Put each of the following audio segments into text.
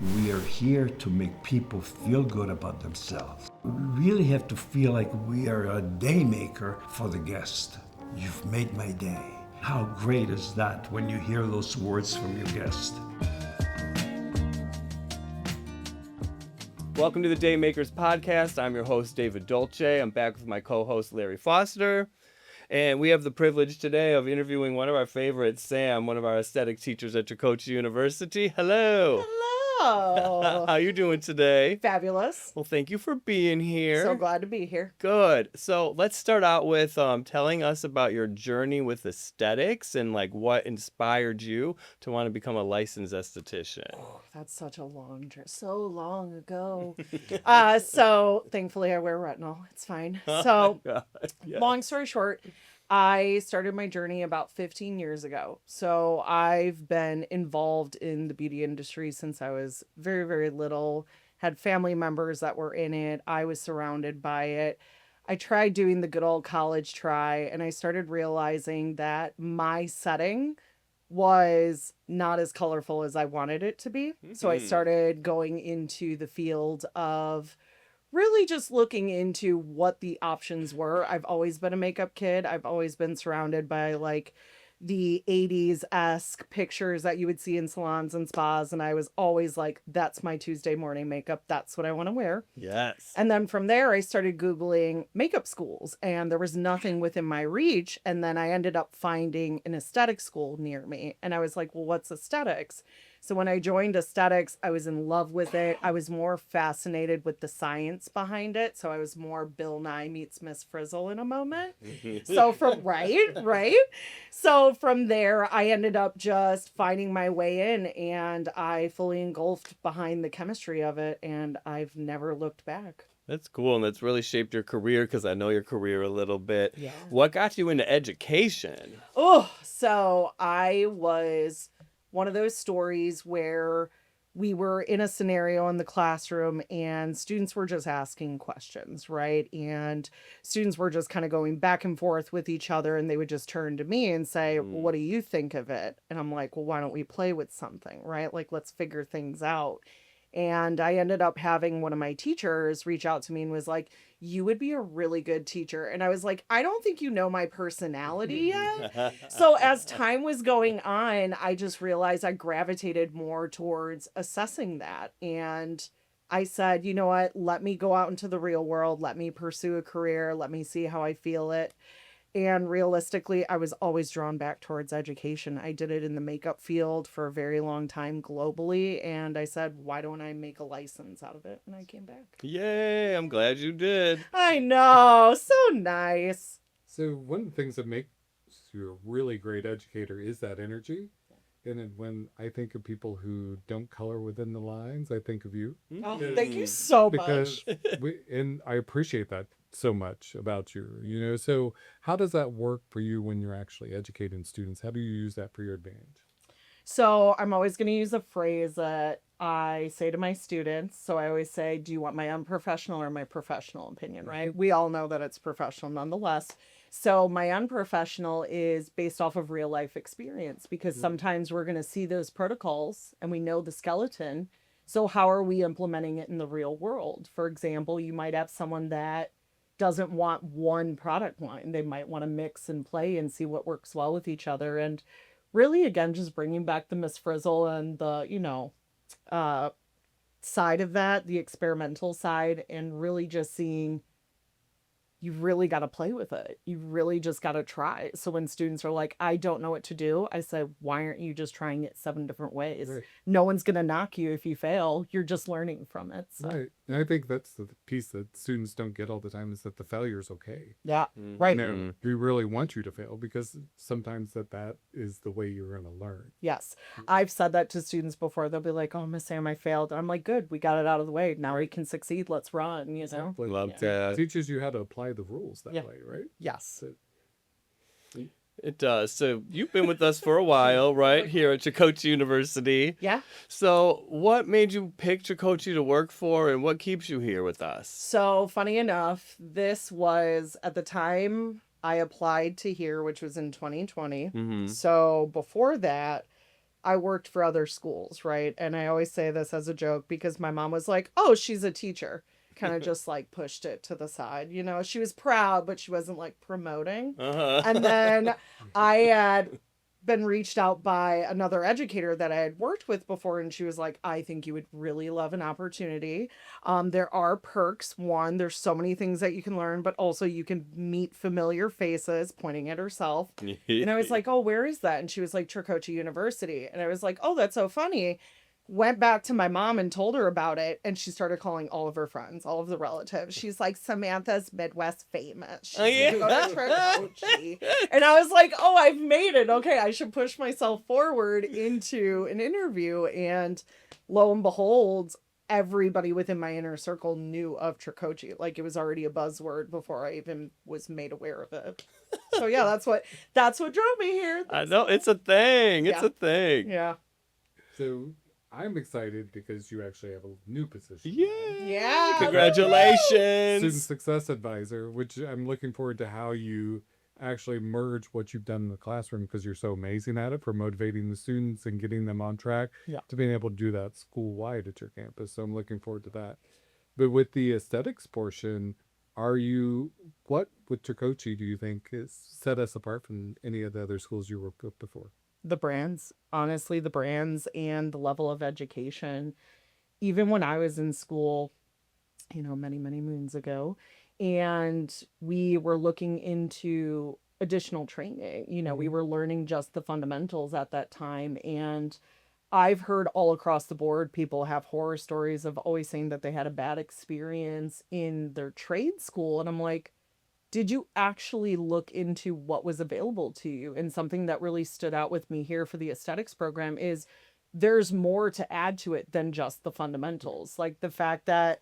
We are here to make people feel good about themselves. We really have to feel like we are a day maker for the guest. You've made my day. How great is that when you hear those words from your guest? Welcome to the DayMakers Podcast. I'm your host, David Dolce. I'm back with my co-host, Larry Foster. And we have the privilege today of interviewing one of our favorites, Sam, one of our aesthetic teachers at Tricoci University. Hello. Hello. How you doing today? Fabulous. Well, thank you for being here. So glad to be here. Good. So let's start out with telling us about your journey with aesthetics and like what inspired you to want to become a licensed esthetician. Oh, that's such a long journey. So long ago. So thankfully I wear retinol. It's fine. So long story short, I started my journey about 15 years ago. So I've been involved in the beauty industry since I was very, very little, had family members that were in it. I was surrounded by it. I tried doing the good old college try, and I started realizing that my setting was not as colorful as I wanted it to be. Mm-hmm. So I started going into the field of really just looking into what the options were. I've always been a makeup kid. I've always been surrounded by like the 80s-esque pictures that you would see in salons and spas. And I was always like, that's my Tuesday morning makeup. That's what I want to wear. Yes. And then from there, I started Googling makeup schools and there was nothing within my reach. And then I ended up finding an aesthetic school near me. And I was like, well, what's aesthetics? So when I joined aesthetics, I was in love with it. I was more fascinated with the science behind it. So I was more Bill Nye meets Miss Frizzle in a moment. So right. So from there, I ended up just finding my way in and I fully engulfed behind the chemistry of it. And I've never looked back. That's cool. And that's really shaped your career because I know your career a little bit. Yeah. What got you into education? So I was one of those stories where we were in a scenario in the classroom and students were just asking questions, right? And students were just kind of going back and forth with each other and they would just turn to me and say, well, what do you think of it? And I'm like, well, why don't we play with something, right? Like, let's figure things out. And I ended up having one of my teachers reach out to me and was like, you would be a really good teacher. And I was like, I don't think you know my personality yet. So as time was going on, I just realized I gravitated more towards assessing that. And I said, you know what, let me go out into the real world. Let me pursue a career. Let me see how I feel it. And realistically, I was always drawn back towards education. I did it in the makeup field for a very long time globally. And I said, why don't I make a license out of it? And I came back. Yay, I'm glad you did. I know. So nice. So one of the things that makes you a really great educator is that energy. And when I think of people who don't color within the lines, I think of you. Oh, thank you so because much. And I appreciate that so much about you, so how does that work for you when you're actually educating students? How do you use that for your advantage? So I'm always going to use a phrase that I say to my students. So I always say, do you want my unprofessional or my professional opinion, right? We all know that it's professional nonetheless. So my unprofessional is based off of real life experience because sometimes we're going to see those protocols and we know the skeleton. So how are we implementing it in the real world? For example, you might have someone that doesn't want one product line. They might want to mix and play and see what works well with each other. And really, again, just bringing back the Miss Frizzle and the, side of that, the experimental side, and really just seeing you really got to play with it. You really just got to try. So when students are like, I don't know what to do, I say, why aren't you just trying it 7 different ways? Right. No one's going to knock you if you fail. You're just learning from it. So. Right. And I think that's the piece that students don't get all the time is that the failure is okay. Yeah. Right. No, we really want you to fail because sometimes that is the way you're going to learn. Yes. I've said that to students before. They'll be like, oh, Miss Sam, I failed. And I'm like, good. We got it out of the way. Now we can succeed. Let's run, Exactly. Love that. It teaches you how to apply the rules that way, right? Yes. It does. So you've been with us for a while, right? Here at Tricoci University. Yeah. So what made you pick Tricoci to work for and what keeps you here with us? So funny enough, this was at the time I applied to here, which was in 2020. So before that, I worked for other schools, right? And I always say this as a joke because my mom was like, oh, she's a teacher. Kind of just like pushed it to the side. You know, she was proud, but she wasn't like promoting. And then I had been reached out by another educator that I had worked with before, and she was like, I think you would really love an opportunity. There are perks. One, there's so many things that you can learn, but also you can meet familiar faces, pointing at herself. And I was like, oh, where is that? And she was like, Tricoci University. And I was like, oh, that's so funny. Went back to my mom and told her about it, and she started calling all of her friends, all of the relatives. She's like, Samantha's Midwest famous. She's going to Tricoci. And I was like, oh, I've made it. Okay, I should push myself forward into an interview. And lo and behold, everybody within my inner circle knew of Tricoci. Like, it was already a buzzword before I even was made aware of it. So yeah, that's what drove me here. I know, it's a thing. It's a thing. Yeah. So I'm excited because you actually have a new position. Yeah. Congratulations. Student Success Advisor, which I'm looking forward to how you actually merge what you've done in the classroom, because you're so amazing at it, for motivating the students and getting them on track to being able to do that school-wide at your campus. So I'm looking forward to that. But with the aesthetics portion, what with Tricoci do you think has set us apart from any of the other schools you worked with before? The brands, honestly, the brands and the level of education. Even when I was in school, many, many moons ago, and we were looking into additional training, we were learning just the fundamentals at that time. And I've heard all across the board, people have horror stories of always saying that they had a bad experience in their trade school. And I'm like, did you actually look into what was available to you? And something that really stood out with me here for the aesthetics program is there's more to add to it than just the fundamentals. Like the fact that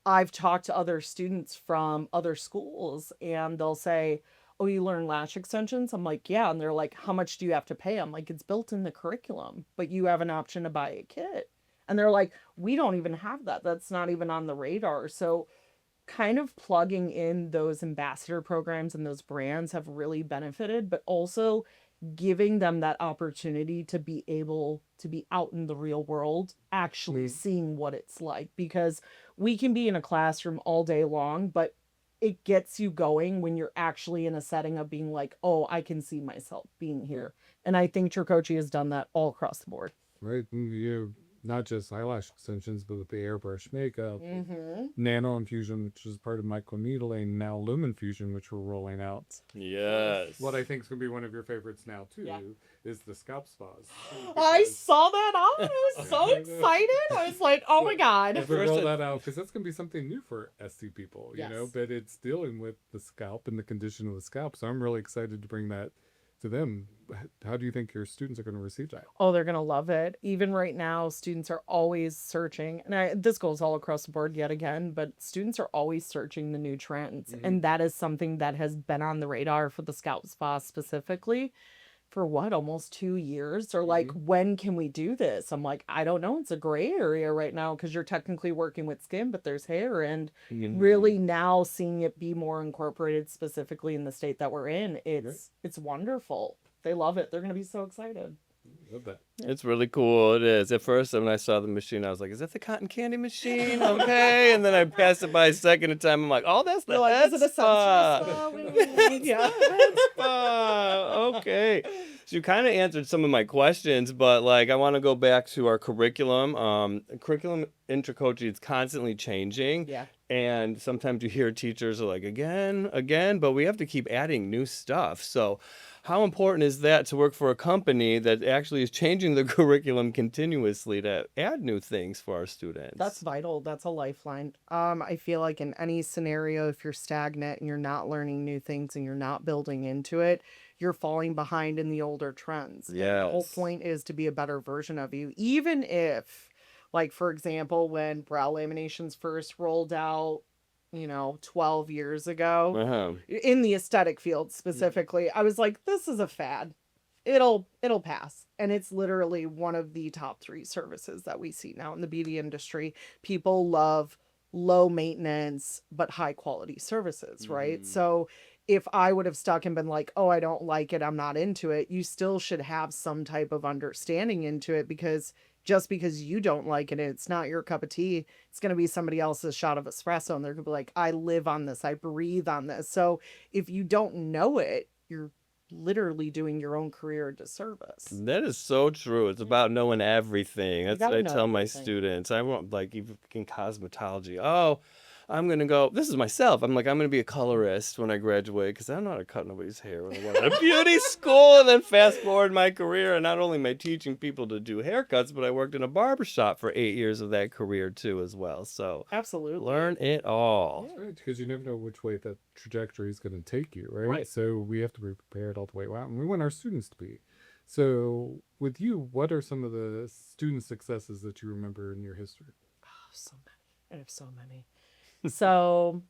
I've talked to other students from other schools and they'll say, oh, you learn lash extensions? I'm like, yeah. And they're like, how much do you have to pay? I'm like, it's built in the curriculum, but you have an option to buy a kit. And they're like, we don't even have that. That's not even on the radar. So kind of plugging in those ambassador programs and those brands have really benefited, but also giving them that opportunity to be able to be out in the real world, actually seeing what it's like, because we can be in a classroom all day long, but it gets you going when you're actually in a setting of being like, oh, I can see myself being here. And I think Tricoci has done that all across the board. Right. Not just eyelash extensions, but with the airbrush makeup, nano infusion, which is part of microneedling, now lumen fusion, which we're rolling out. Yes. What I think is going to be one of your favorites now, too, is the scalp spas. I saw that on. I was so excited. I was like, oh my God. If we roll that out, because that's going to be something new for SC people, but it's dealing with the scalp and the condition of the scalp. So I'm really excited to bring that to them. How do you think your students are going to receive that? Oh, they're going to love it. Even right now, students are always searching. And this goes all across the board yet again, but students are always searching the new trends. And that is something that has been on the radar for the scalp spa specifically for almost 2 years, or like, when can we do this? I'm like, I don't know. It's a gray area right now because you're technically working with skin, but there's hair, and really now seeing it be more incorporated specifically in the state that we're in. It's wonderful. They love it. They're going to be so excited. Love that. It's really cool. It is. At first, when I saw the machine, I was like, is that the cotton candy machine? Okay. And then I passed it by a second time. I'm like, oh, that's the head is it a spa. Yeah. Head spa. Okay. So you kind of answered some of my questions, but like, I want to go back to our curriculum. Curriculum in Tricoci is constantly changing. Yeah. And sometimes you hear teachers are like, again, but we have to keep adding new stuff. So how important is that to work for a company that actually is changing the curriculum continuously to add new things for our students? That's vital. That's a lifeline. I feel like in any scenario, if you're stagnant and you're not learning new things and you're not building into it, you're falling behind in the older trends. Yeah. The whole point is to be a better version of you. Even if, like, for example, when brow laminations first rolled out, 12 years ago, in the aesthetic field specifically, I was like, this is a fad. It'll pass. And it's literally one of the top 3 services that we see now in the beauty industry. People love low maintenance, but high quality services, right? So if I would have stuck and been like, oh, I don't like it, I'm not into it, you still should have some type of understanding into it, because just because you don't like it, it's not your cup of tea, it's going to be somebody else's shot of espresso. And they're going to be like, I live on this, I breathe on this. So if you don't know it, you're literally doing your own career a disservice. That is so true. It's about knowing everything. That's what I tell my everything. students. I want, like, even in cosmetology. Oh, I'm going to go, this is myself. I'm like, I'm going to be a colorist when I graduate, because I don't know how to cut nobody's hair when I went to beauty school. And then fast forward my career, and not only am I teaching people to do haircuts, but I worked in a barbershop for 8 years of that career too as well. So Absolutely. learn it all. That's right, because you never know which way that trajectory is going to take you, right? Right. So we have to be prepared all the way out, and we want our students to be. So with you, what are some of the student successes that you remember in your history? Oh, so many. I have so many. So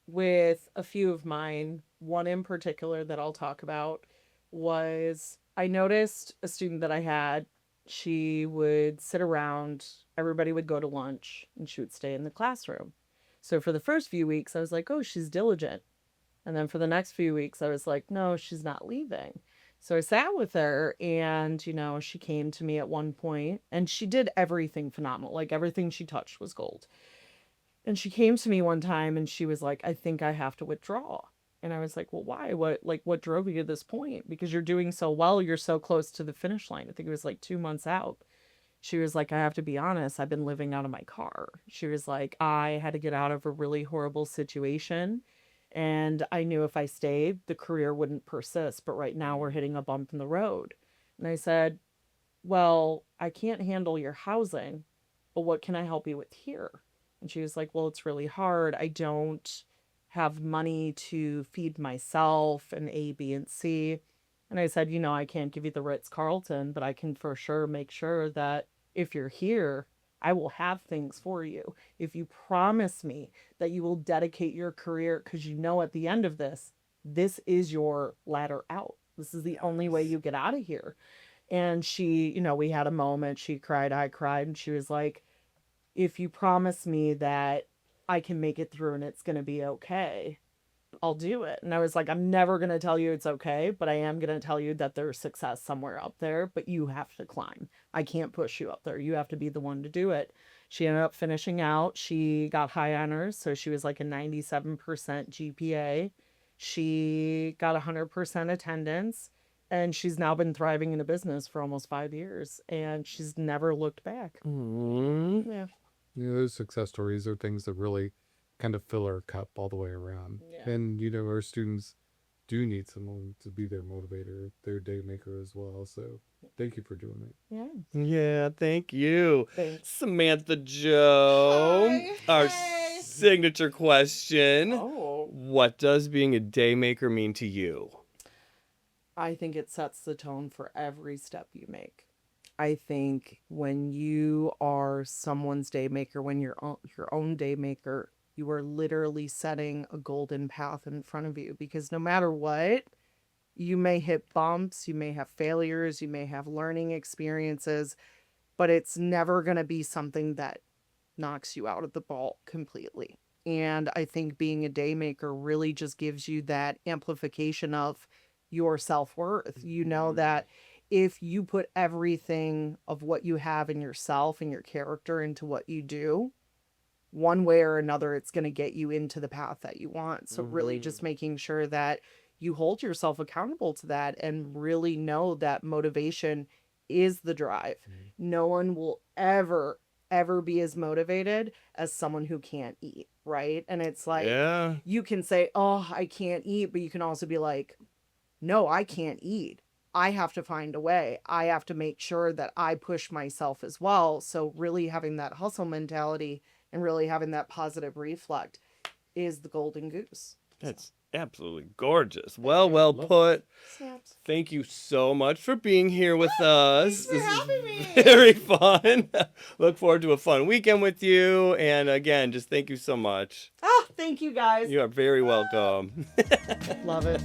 with a few of mine, one in particular that I'll talk about was, I noticed a student that I had, she would sit around, everybody would go to lunch, and she would stay in the classroom. So for the first few weeks, I was like, oh, she's diligent. And then for the next few weeks, I was like, no, she's not leaving. So I sat with her, and, you know, she came to me at one point, and she did everything phenomenal. Like, everything she touched was gold. And she came to me one time, and she was like, I think I have to withdraw. And I was like, well, why? What drove you to this point? Because you're doing so well. You're so close to the finish line. I think it was like 2 months out. She was like, I have to be honest, I've been living out of my car. She was like, I had to get out of a really horrible situation. And I knew if I stayed, the career wouldn't persist. But right now we're hitting a bump in the road. And I said, well, I can't handle your housing, but what can I help you with here? And she was like, well, it's really hard. I don't have money to feed myself and A, B, and C. And I said, you know, I can't give you the Ritz-Carlton, but I can for sure make sure that if you're here, I will have things for you. If you promise me that you will dedicate your career, because you know at the end of this is your ladder out. This is the only way you get out of here. And she, you know, we had a moment. She cried, I cried, and she was like, if you promise me that I can make it through and it's going to be okay, I'll do it. And I was like, I'm never going to tell you it's okay, but I am going to tell you that there's success somewhere up there, but you have to climb. I can't push you up there. You have to be the one to do it. She ended up finishing out. She got high honors. So she was like a 97% GPA. She got 100% attendance. And she's now been thriving in a business for almost 5 years. And she's never looked back. Mm-hmm. Yeah. You know, those success stories are things that really kind of fill our cup all the way around. Yeah. And, you know, our students do need someone to be their motivator, their day maker as well. So thank you for doing it. Yeah. Yeah, thank you. Thanks. Samantha Joe. Hi. Our Hey. signature question. Oh. What does being a day maker mean to you? I think it sets the tone for every step you make. I think when you are someone's day maker, when you're your own day maker, you are literally setting a golden path in front of you, because no matter what, you may hit bumps, you may have failures, you may have learning experiences, but it's never going to be something that knocks you out of the ball completely. And I think being a day maker really just gives you that amplification of your self-worth. You know that if you put everything of what you have in yourself and your character into what you do, one way or another, it's going to get you into the path that you want. So really just making sure that you hold yourself accountable to that and really know that motivation is the drive. No one will ever be as motivated as someone who can't eat, right? And it's like, Yeah. you can say, oh, I can't eat, but you can also be like, no, I can't eat. I have to find a way. I have to make sure that I push myself as well. So really having that hustle mentality and really having that positive reflect is the golden goose. That's absolutely gorgeous. Well put. Snaps. Thank you so much for being here with us. Thanks for having me. Very fun. Look forward to a fun weekend with you. And again, just thank you so much. Thank you guys. You are very welcome. Love it.